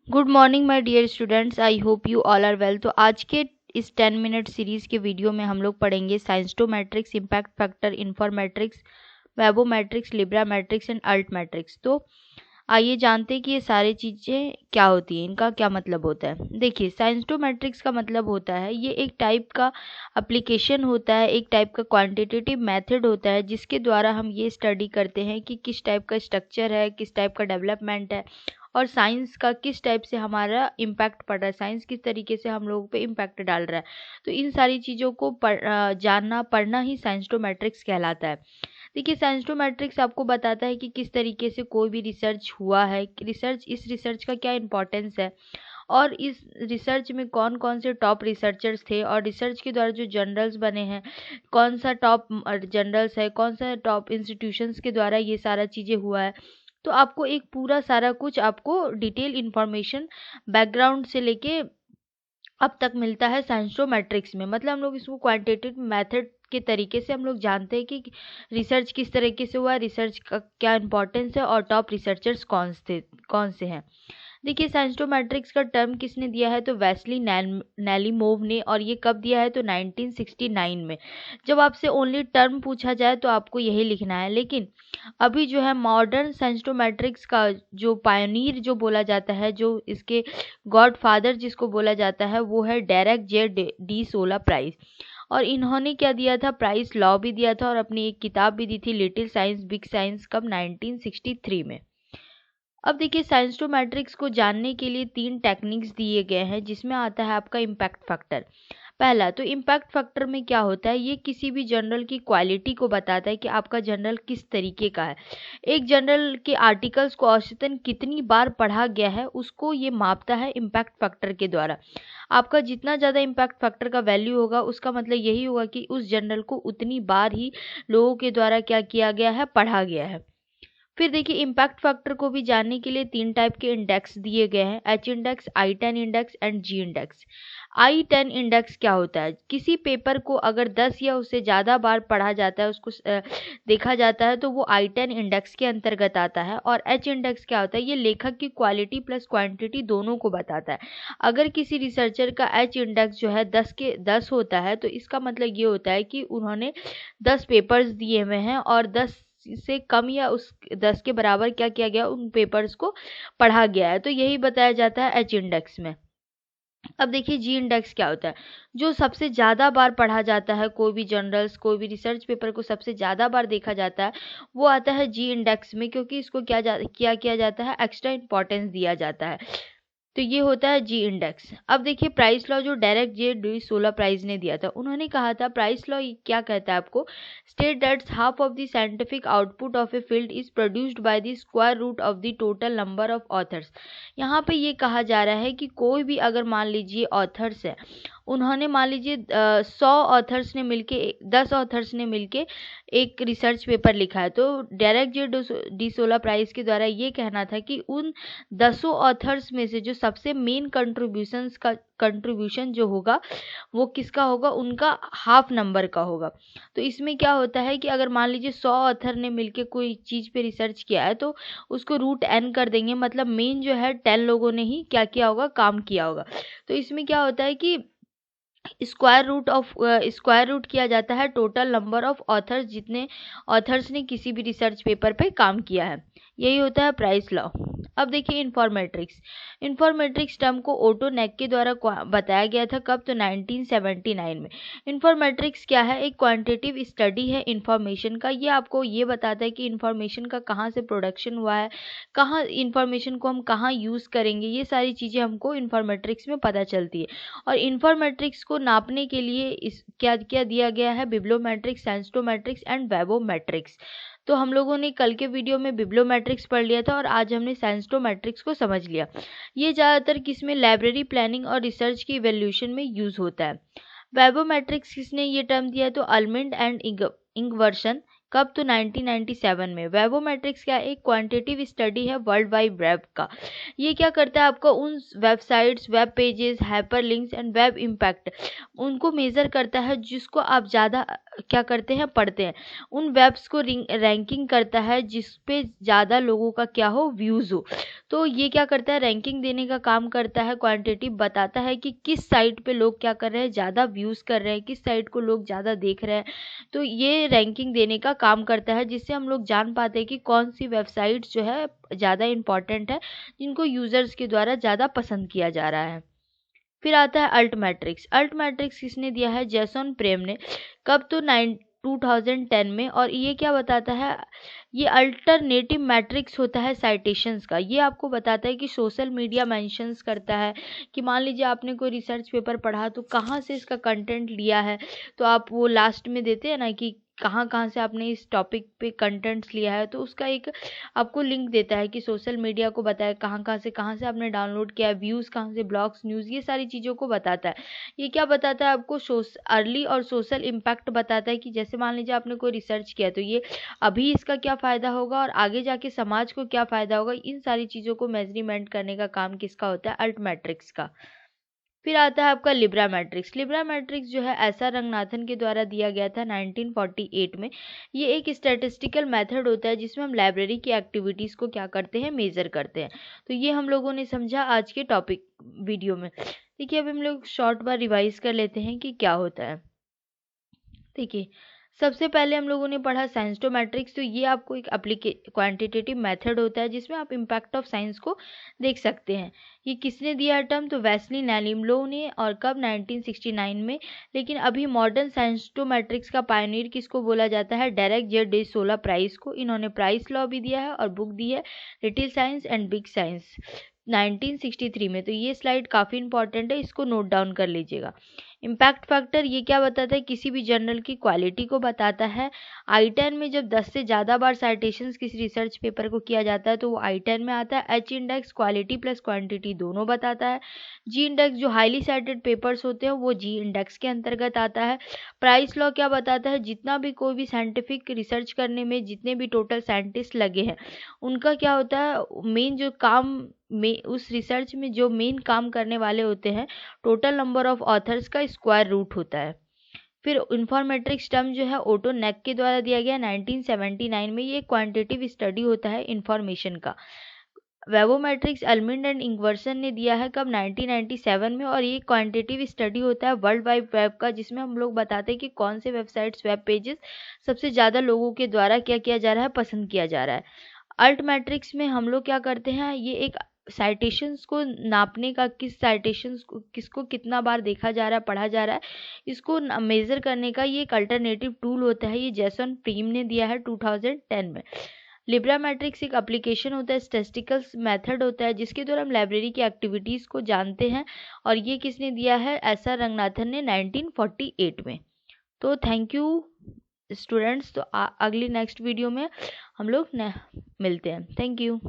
Good morning my dear students, I hope you all are well. तो आज के इस 10 मिनट सीरीज़ के वीडियो में हम लोग पढ़ेंगे scientometrics, impact factor, informetrics, webometrics, librametrics and altmetrics. तो आइए जानते हैं कि ये सारी चीज़ें क्या होती हैं, इनका क्या मतलब होता है। देखिए, साइंस्टोमेट्रिक्स का मतलब होता है ये एक टाइप का एप्लीकेशन होता है, एक टाइप का क्वांटिटेटिव मेथड होता है जिसके द्वारा हम ये स्टडी करते हैं कि किस टाइप का स्ट्रक्चर है, किस टाइप का डेवलपमेंट है और साइंस का किस टाइप से हमारा इम्पैक्ट पड़ रहा है, साइंस किस तरीके से हम लोगों पे इम्पैक्ट डाल रहा है। तो इन सारी चीज़ों को जानना पढ़ना ही साइंस्टोमेट्रिक्स कहलाता है। देखिए, साइंस्टोमेट्रिक्स आपको बताता है कि किस तरीके से कोई भी रिसर्च हुआ है, इस रिसर्च का क्या इम्पोर्टेंस है और इस रिसर्च में कौन कौन से टॉप रिसर्चर्स थे और रिसर्च के द्वारा जो जर्नल्स बने हैं, कौन सा टॉप जर्नल्स है, कौन सा टॉप इंस्टीट्यूशंस के द्वारा ये सारा चीज़ें हुआ है। तो आपको एक पूरा सारा कुछ आपको डिटेल इन्फॉर्मेशन बैकग्राउंड से लेके अब तक मिलता है साइंस्टोमेट्रिक्स में। मतलब हम लोग इसको क्वांटिटेटिव मेथड के तरीके से हम लोग जानते हैं कि रिसर्च किस तरीके से हुआ है, रिसर्च का क्या इंपॉर्टेंस है और टॉप रिसर्चर्स कौन से हैं। देखिए, साइंस्टोमेट्रिक्स का टर्म किसने दिया है, तो वेस्ली नेलिमोव ने। और ये कब दिया है, तो 1969 में। जब आपसे ओनली टर्म पूछा जाए तो आपको यही लिखना है, लेकिन अभी जो है मॉडर्न साइंस्टोमेट्रिक्स का जो पायनियर जो बोला जाता है, जो इसके गॉडफादर जिसको बोला जाता है, वो है डेरेक जे डी सोला प्राइज। और इन्होंने क्या दिया था, प्राइस लॉ भी दिया था और अपनी एक किताब भी दी थी, लिटिल साइंस बिग साइंस, कब, 1963 में। अब देखिए, साइंस्टोमेट्रिक्स को जानने के लिए 3 टेक्निक्स दिए गए हैं, जिसमें आता है आपका इम्पैक्ट फैक्टर। पहला, तो इम्पैक्ट फैक्टर में क्या होता है, ये किसी भी जर्नल की क्वालिटी को बताता है कि आपका जर्नल किस तरीके का है। एक जर्नल के आर्टिकल्स को औसतन कितनी बार पढ़ा गया है, उसको ये मापता है इम्पैक्ट फैक्टर के द्वारा। आपका जितना ज़्यादा इम्पैक्ट फैक्टर का वैल्यू होगा, उसका मतलब यही होगा कि उस जर्नल को उतनी बार ही लोगों के द्वारा क्या किया गया है, पढ़ा गया है। फिर देखिए, इम्पैक्ट फैक्टर को भी जानने के लिए 3 टाइप के इंडेक्स दिए गए हैं, H index, I10 index and G index. I10 index क्या होता है, किसी पेपर को अगर 10 या उससे ज़्यादा बार पढ़ा जाता है, उसको देखा जाता है, तो वो I10 इंडेक्स के अंतर्गत आता है। और एच इंडेक्स क्या होता है, ये लेखक की क्वालिटी प्लस क्वांटिटी दोनों को बताता है। अगर किसी रिसर्चर का एच इंडेक्स जो है 10 होता है, तो इसका मतलब ये होता है कि उन्होंने 10 पेपर्स दिए हुए हैं और 10 से कम या उस 10 के बराबर क्या किया गया, उन पेपर्स को पढ़ा गया है। तो यही बताया जाता है एच इंडेक्स में। अब देखिए, जी इंडेक्स क्या होता है, जो सबसे ज़्यादा बार पढ़ा जाता है, कोई भी जर्नल्स, कोई भी रिसर्च पेपर को सबसे ज़्यादा बार देखा जाता है, वो आता है जी इंडेक्स में, क्योंकि इसको क्या किया जाता है, एक्स्ट्रा इंपॉर्टेंस दिया जाता है। तो ये होता है जी इंडेक्स। अब देखिए, प्राइस लॉ जो डायरेक्ट जे डी सोला प्राइज ने दिया था, उन्होंने कहा था, प्राइस लॉ क्या कहता है आपको, state that half of the scientific output of a field is produced by the square root of the total number of authors. यहाँ पे ये कहा जा रहा है कि कोई भी अगर मान लीजिए ऑथर्स है, उन्होंने मान लीजिए 100 ऑथर्स ने मिलके, 10 ऑथर्स ने मिलके एक रिसर्च पेपर लिखा है, तो डायरेक्ट जे डी सोला प्राइज के द्वारा ये कहना था कि उन 10 ऑथर्स में से जो सबसे मेन कंट्रीब्यूशन जो होगा, वो किसका होगा, उनका हाफ नंबर का होगा। तो इसमें क्या होता है कि अगर मान लीजिए 100 ऑथर ने मिलके कोई चीज़ पे रिसर्च किया है, तो उसको रूट n कर देंगे, मतलब मेन जो है 10 लोगों ने ही क्या किया होगा, काम किया होगा। तो इसमें क्या होता है कि स्क्वायर रूट किया जाता है टोटल नंबर ऑफ ऑथर्स, जितने ऑथर्स ने किसी भी रिसर्च पेपर पे काम किया है। यही होता है प्राइस लॉ। अब देखिए, इन्फॉर्मेट्रिक्स टर्म को ओटो नेक के द्वारा बताया गया था, कब, तो 1979 में। इन्फॉर्मेट्रिक्स क्या है, एक क्वांटिटेटिव स्टडी है इन्फॉर्मेशन का। ये आपको ये बताता है कि इन्फॉर्मेशन का कहाँ से प्रोडक्शन हुआ है, कहाँ इन्फॉर्मेशन को हम कहाँ यूज़ करेंगे, ये सारी चीज़ें हमको इन्फॉर्मेट्रिक्स में पता चलती है। और इन्फॉर्मेट्रिक्स को नापने के लिए इस क्या क्या दिया गया है, बिब्लियोमेट्रिक्स, साइंस्टोमेट्रिक्स एंड वेबोमेट्रिक्स। तो हम लोगों ने कल के वीडियो में बिब्लियोमेट्रिक्स पढ़ लिया था और आज हमने साइंस्टोमेट्रिक्स को समझ लिया। ये ज़्यादातर किसमें, लाइब्रेरी प्लानिंग और रिसर्च की इवैल्यूएशन में यूज़ होता है। वेबोमेट्रिक्स किसने ये टर्म दिया है, तो अल्मंड एंड इंगवर्सन, कब? तो 1997 में। वेबोमेट्रिक्स क्या? एक क्वांटिटेटिव स्टडी है वर्ल्ड वाइड वेब का। ये क्या करता है? आपको उन websites, web pages, hyperlinks and web impact, उनको मेज़र करता है जिसको आप ज़्यादा क्या करते हैं? पढ़ते हैं। उन वेब्स को रैंकिंग करता है जिस पे ज़्यादा लोगों का क्या हो? व्यूज़ हो। तो ये क्या करता है? रैंकिंग देने का काम करता है। क्वांटिटेटिव बताता है कि किस साइट पे लोग क्या कर रहे हैं? ज़्यादा व्यूज़ कर रहे हैं, किस साइट को लोग ज़्यादा देख रहे हैं। तो ये रैंकिंग देने का काम करता है, जिससे हम लोग जान पाते हैं कि कौन सी वेबसाइट्स जो है ज़्यादा इम्पॉर्टेंट है, जिनको यूज़र्स के द्वारा ज़्यादा पसंद किया जा रहा है। फिर आता है अल्ट मैट्रिक्स। अल्ट मैट्रिक्स किसने दिया है? जेसन प्रेम ने। कब? तो 2010 में। और ये क्या बताता है? ये अल्टरनेटिव मैट्रिक्स होता है साइटेशंस का। ये आपको बताता है कि सोशल मीडिया मेंशंस करता है कि मान लीजिए आपने कोई रिसर्च पेपर पढ़ा, तो कहाँ से इसका कंटेंट लिया है, तो आप वो लास्ट में देते हैं ना कि कहाँ कहाँ से आपने इस टॉपिक पे कंटेंट्स लिया है, तो उसका एक आपको लिंक देता है कि सोशल मीडिया को बताया कहाँ कहाँ से आपने डाउनलोड किया है, व्यूज़ कहाँ से, ब्लॉग्स, न्यूज़, ये सारी चीज़ों को बताता है। ये क्या बताता है आपको? अर्ली और सोशल इम्पैक्ट बताता है कि जैसे मान लीजिए आपने कोई रिसर्च किया, तो ये अभी इसका क्या फ़ायदा होगा और आगे जाके समाज को क्या फ़ायदा होगा, इन सारी चीज़ों को मेजरमेंट करने का काम किसका होता है? अल्ट मैट्रिक्स का। फिर आता है आपका लिब्रा मैट्रिक्स। लिब्रा मैट्रिक्स जो है एस आर रंगनाथन के द्वारा दिया गया था 1948 में। ये एक स्टैटिस्टिकल मेथड होता है जिसमें हम लाइब्रेरी की एक्टिविटीज़ को क्या करते हैं? मेज़र करते हैं। तो ये हम लोगों ने समझा आज के टॉपिक वीडियो में। देखिए अब हम लोग शॉर्ट बार रिवाइज कर लेते हैं कि क्या होता है। देखिए सबसे पहले हम लोगों ने पढ़ा साइंसटोमेट्रिक्स। तो ये आपको एक क्वांटिटेटिव मेथड होता है जिसमें आप इम्पैक्ट ऑफ साइंस को देख सकते हैं। ये किसने दिया टर्म? तो वेस्ली नैलिमलो ने। और कब? 1969 में। लेकिन अभी मॉडर्न साइंसटोमेट्रिक्स का पायनियर किसको बोला जाता है? डेरेक जे डे सोला प्राइस को। इन्होंने प्राइस लॉ भी दिया है और बुक दी है little science and big science 1963 में। तो ये स्लाइड काफ़ी इंपॉर्टेंट है, इसको नोट डाउन कर लीजिएगा। इम्पैक्ट फैक्टर ये क्या बताता है? किसी भी जर्नल की क्वालिटी को बताता है। I10 में जब 10 से ज़्यादा बार साइटेशंस किसी रिसर्च पेपर को किया जाता है तो वो I10 में आता है। H index quality plus quantity दोनों बताता है। G इंडेक्स जो हाईली साइटेड पेपर्स होते हैं वो G इंडेक्स के अंतर्गत आता है। प्राइस लॉ क्या बताता है? जितना भी कोई भी साइंटिफिक रिसर्च करने में जितने भी टोटल साइंटिस्ट लगे हैं, उनका क्या होता है? मेन जो काम में उस रिसर्च में जो मेन काम करने वाले होते हैं, टोटल नंबर ऑफ ऑथर्स का स्क्वायर रूट होता है। फिर इन्फॉर्मेट्रिक्स टर्म जो है ओटो नेक के द्वारा दिया गया 1979 में। ये क्वांटिटेटिव स्टडी होता है इंफॉर्मेशन का। वेबोमेट्रिक्स एल्मिंड एंड इंगवर्सन ने दिया है कब? 1997 में। और ये क्वांटिटेटिव स्टडी होता है वर्ल्ड वाइड वेब का, जिसमें हम लोग बताते हैं कि कौन से वेबसाइट्स, वेब पेजेस सबसे ज़्यादा लोगों के द्वारा क्या किया जा रहा है? पसंद किया जा रहा है। अल्ट मैट्रिक्स में हम लोग क्या करते हैं? ये एक साइटेशंस को नापने का, किस साइटेशंस को किसको कितना बार देखा जा रहा है, पढ़ा जा रहा है, इसको मेज़र करने का ये एक अल्टरनेटिव टूल होता है। ये जेसन प्रीम ने दिया है 2010 में। लिब्रा मैट्रिक्स एक एप्लीकेशन होता है, स्टैटिस्टिकल मेथड होता है जिसके द्वारा हम लाइब्रेरी की एक्टिविटीज़ को जानते हैं। और ये किसने दिया है? एस आर रंगनाथन ने 1948 में। तो थैंक यू स्टूडेंट्स। तो अगली नेक्स्ट वीडियो में हम लोग मिलते हैं। Thank you.